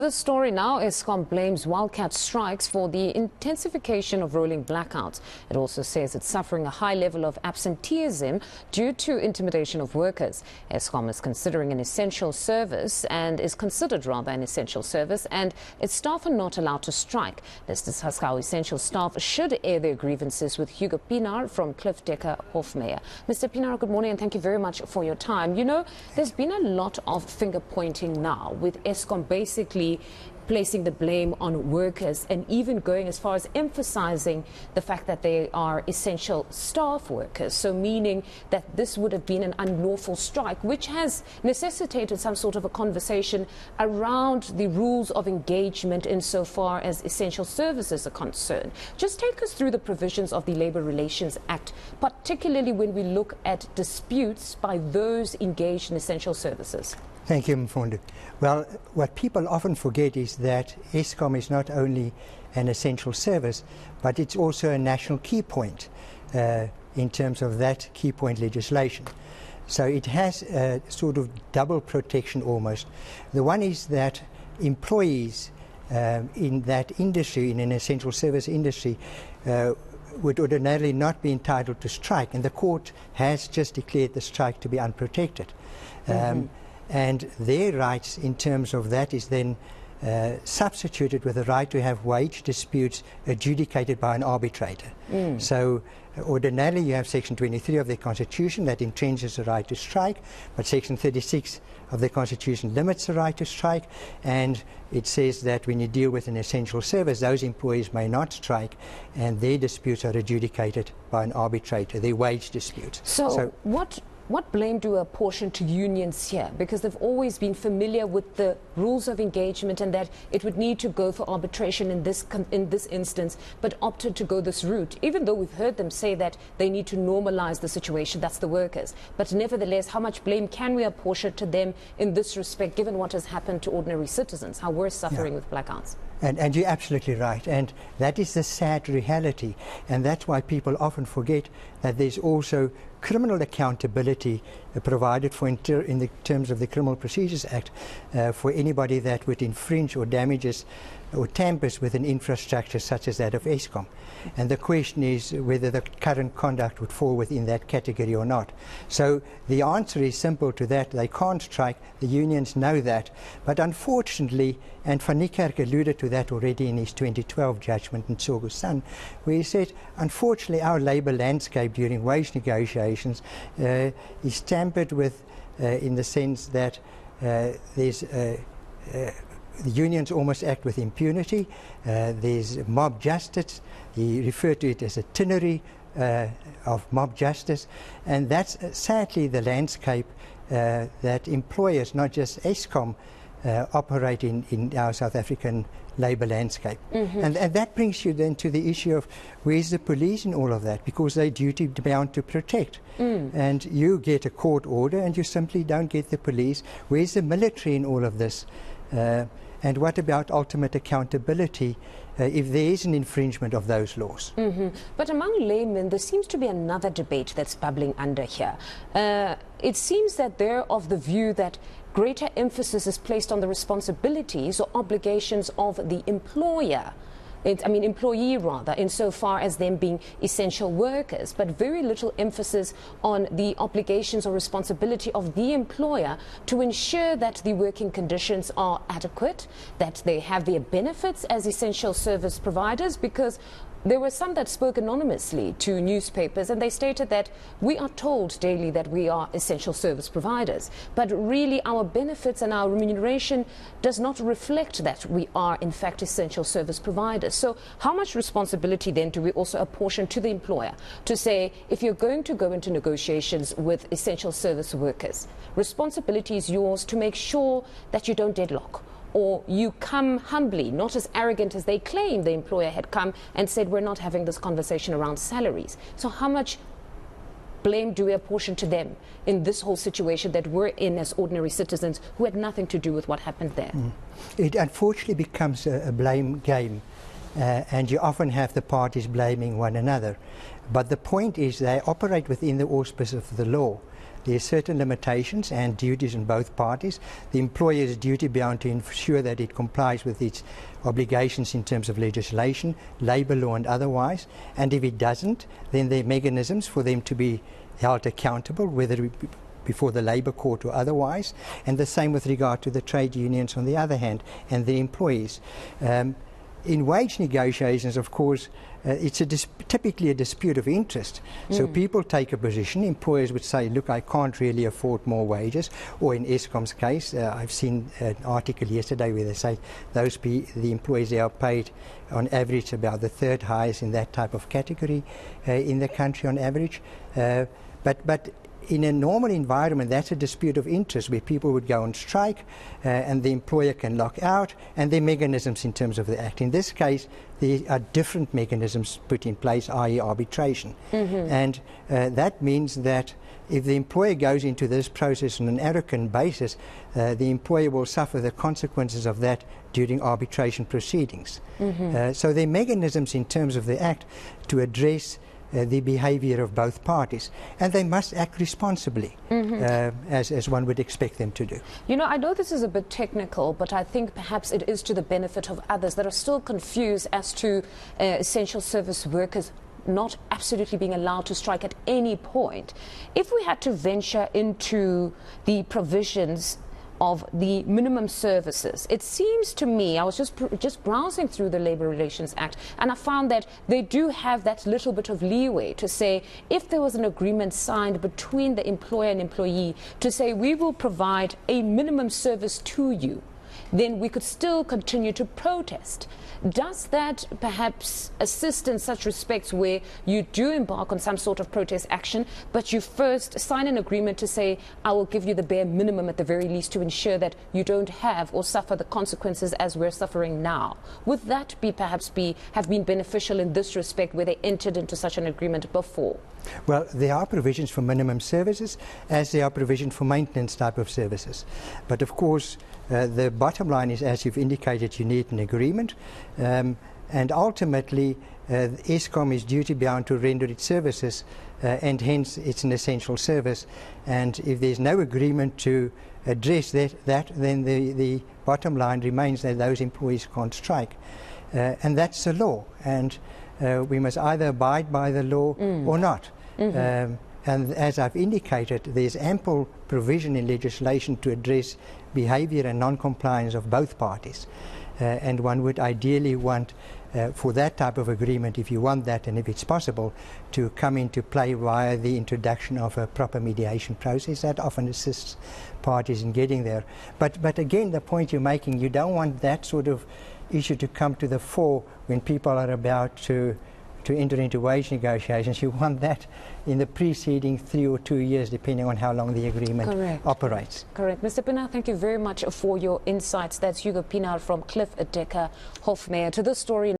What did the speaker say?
The story now, Eskom blames wildcat strikes for the intensification of rolling blackouts. It also says it's suffering a high level of absenteeism due to intimidation of workers. Eskom is considering an essential service and is considered rather an essential service, and its staff are not allowed to strike. Let's discuss how essential staff should air their grievances with Hugo Pienaar from Cliff Decker Hofmeyer. Mr. Pienaar, good morning and thank you very much for your time. You know, there's been a lot of finger pointing now with Eskom basically placing the blame on workers and even going as far as emphasizing the fact that they are essential staff workers. So meaning that this would have been an unlawful strike, which has necessitated some sort of a conversation around the rules of engagement insofar as essential services are concerned. Just take us through the provisions of the Labour Relations Act, particularly when we look at disputes by those engaged in essential services. Thank you, Mfundo. Well, what people often forget is that Eskom is not only an essential service, but it's also a national key point in terms of that key point legislation. So it has a sort of double protection almost. The one is that employees in that industry, in an essential service industry, would ordinarily not be entitled to strike, and the court has just declared the strike to be unprotected. And their rights in terms of that is then substituted with the right to have wage disputes adjudicated by an arbitrator. So ordinarily you have Section 23 of the Constitution that entrenches the right to strike, but Section 36 of the Constitution limits the right to strike, and it says that when you deal with an essential service, those employees may not strike, and their disputes are adjudicated by an arbitrator, their wage disputes. So what blame do we apportion to unions here? Because they've always been familiar with the rules of engagement and that it would need to go for arbitration in this instance, but opted to go this route, even though we've heard them say that they need to normalize the situation, that's the workers. But nevertheless, how much blame can we apportion to them in this respect, given what has happened to ordinary citizens, how we're suffering with blackouts? And you're absolutely right, and that is the sad reality, and that's why people often forget that there's also criminal accountability provided for in the terms of the Criminal Procedures Act for anybody that would infringe or damages or tampers with an infrastructure such as that of Eskom. And the question is whether the current conduct would fall within that category or not. So the answer is simple to that. They can't strike. The unions know that. But unfortunately, and Van Niekerk alluded to that already in his 2012 judgment in Tsogo's Sun, where he said, unfortunately, our labour landscape during wage negotiations is tampered with in the sense that the unions almost act with impunity. There's mob justice. He referred to it as a tyranny of mob justice. And that's sadly the landscape that employers, not just Eskom, operate in our South African labour landscape. And that brings you then to the issue of where's the police in all of that, because they're duty bound to protect. And you get a court order and you simply don't get the police. Where's the military in all of this? And what about ultimate accountability if there is an infringement of those laws? But among laymen, there seems to be another debate that's bubbling under here. It seems that they're of the view that greater emphasis is placed on the responsibilities or obligations of the employer. Employee rather, insofar as them being essential workers, but very little emphasis on the obligations or responsibility of the employer to ensure that the working conditions are adequate, that they have their benefits as essential service providers, because there were some that spoke anonymously to newspapers and they stated that we are told daily that we are essential service providers, but really our benefits and our remuneration does not reflect that we are in fact essential service providers. So how much responsibility then do we also apportion to the employer to say, if you're going to go into negotiations with essential service workers, responsibility is yours to make sure that you don't deadlock, or you come humbly, not as arrogant as they claim the employer had come and said, we're not having this conversation around salaries. So how much blame do we apportion to them in this whole situation that we're in as ordinary citizens who had nothing to do with what happened there? It unfortunately becomes a blame game, and you often have the parties blaming one another. But the point is they operate within the auspices of the law. there are certain limitations and duties on both parties. The employer is duty bound to ensure that it complies with its obligations in terms of legislation, labour law and otherwise, and if it doesn't, then there are mechanisms for them to be held accountable, whether it be before the labour court or otherwise, and the same with regard to the trade unions on the other hand and the employees. In wage negotiations, of course, it's typically a dispute of interest. So people take a position. Employers would say, look, I can't really afford more wages. Or in Eskom's case, I've seen an article yesterday where they say the employees there are paid on average about the third highest in that type of category in the country on average. But in a normal environment, that's a dispute of interest where people would go on strike and the employer can lock out, and there are mechanisms in terms of the Act. In this case, there are different mechanisms put in place, i.e. arbitration. And that means that if the employer goes into this process on an arrogant basis, the employer will suffer the consequences of that during arbitration proceedings. So there are mechanisms in terms of the Act to address the behaviour of both parties, and they must act responsibly, as one would expect them to do. You know, I know this is a bit technical, but I think perhaps it is to the benefit of others that are still confused as to essential service workers not absolutely being allowed to strike at any point. If we had to venture into the provisions of the minimum services, it seems to me, I was just browsing through the Labour Relations Act, and I found that they do have that little bit of leeway to say, if there was an agreement signed between the employer and employee to say, we will provide a minimum service to you, then we could still continue to protest. Does that perhaps assist in such respects where you do embark on some sort of protest action, but you first sign an agreement to say, I will give you the bare minimum at the very least to ensure that you don't have or suffer the consequences as we're suffering now? Would that have been beneficial in this respect where they entered into such an agreement before? Well, there are provisions for minimum services as there are provisions for maintenance type of services. But of course, the bottom line is, as you've indicated, you need an agreement. And ultimately, Eskom is duty bound to render its services, and hence it's an essential service. And if there's no agreement to address that, then the bottom line remains that those employees can't strike. And that's the law. And we must either abide by the law or not. And as I've indicated, there's ample provision in legislation to address behaviour and non-compliance of both parties. And one would ideally want, for that type of agreement, if you want that and if it's possible, to come into play via the introduction of a proper mediation process. That often assists parties in getting there. But again, the point you're making, you don't want that sort of issue to come to the fore when people are about to enter into wage negotiations. You want that in the preceding 3 or 2 years, depending on how long the agreement operates. Correct. Mr. Pienaar, thank you very much for your insights. That's Hugo Pienaar from Cliff Decker Hofmeyr. To this story.